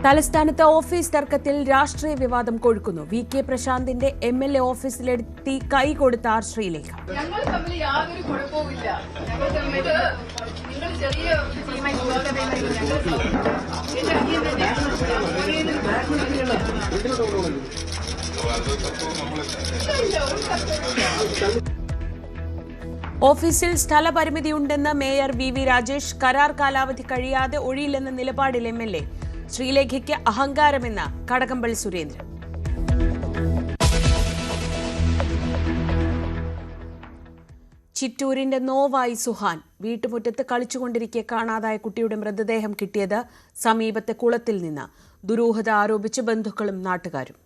തലസ്ഥാനത്ത് ഓഫീസ് തർക്കത്തിൽ രാഷ്ട്രീയ വിവാദം കൊഴുക്കുന്നു. വി കെ പ്രശാന്തിന്റെ MLA ഓഫീസിലെത്തി കൈ കൊടുത്ത ആർ ശ്രീലേഖ. ഞങ്ങൾ തമ്മിൽ യാതൊരു കുഴപ്പവുമില്ല. ഞങ്ങൾ തമ്മിൽ നിങ്ങൾ ചെറിയ ഓഫീസിൽ സ്ഥലപരിമിതിയുണ്ടെന്ന് മേയർ വി രാജേഷ്. കരാർ കാലാവധി കഴിയാതെ ഒഴിയില്ലെന്ന നിലപാടിൽ MLA. ശ്രീലേഖയ്ക്ക് അഹങ്കാരമെന്ന കടകംപള്ളി സുരേന്ദ്രൻ. ചിറ്റൂരിന്റെ നോവായി സുഹാൻ. വീട്ടുമുറ്റത്ത് കളിച്ചുകൊണ്ടിരിക്കെ കാണാതായ കുട്ടിയുടെ മൃതദേഹം കിട്ടിയത് സമീപത്തെ കുളത്തിൽ നിന്ന്. ദുരൂഹത ആരോപിച്ച് ബന്ധുക്കളും നാട്ടുകാരും.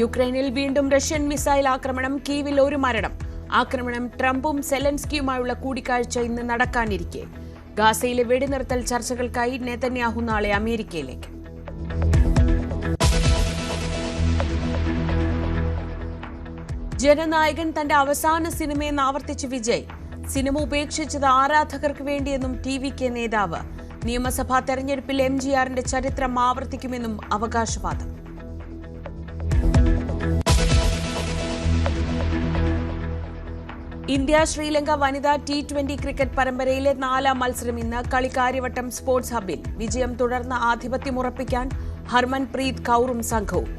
യുക്രൈനിൽ വീണ്ടും റഷ്യൻ മിസൈൽ ആക്രമണം. കീവിൽ ഒരു മരണം. ആക്രമണം ട്രംപും സെലൻസ്കിയുമായുള്ള കൂടിക്കാഴ്ച ഇന്ന് നടക്കാനിരിക്കെ ഗാസയിലെ വെടിനിർത്തൽ ചർച്ചകൾക്കായി നെതന്യാഹു നാളെ അമേരിക്കയിലേക്ക്. ജനനായകൻ തന്റെ അവസാന സിനിമയെന്ന് ആവർത്തിച്ച് വിജയ്. സിനിമ ഉപേക്ഷിച്ചത് ആരാധകർക്ക് വേണ്ടിയെന്നും TVK നേതാവ്. നിയമസഭാ തെരഞ്ഞെടുപ്പിൽ MGRന്റെ ചരിത്രം ആവർത്തിക്കുമെന്നും അവകാശവാദം. ഇന്ത്യ ശ്രീലങ്ക വനിതാ T20 ക്രിക്കറ്റ് പരമ്പരയിലെ 4ാം മത്സരം ഇന്ന്. കളി കാര്യവട്ടം സ്പോർട്സ് ഹബിൽ. വിജയം തുടർന്ന് ആധിപത്യമുറപ്പിക്കാൻ ഹർമൻപ്രീത് കൗറും സംഘവും.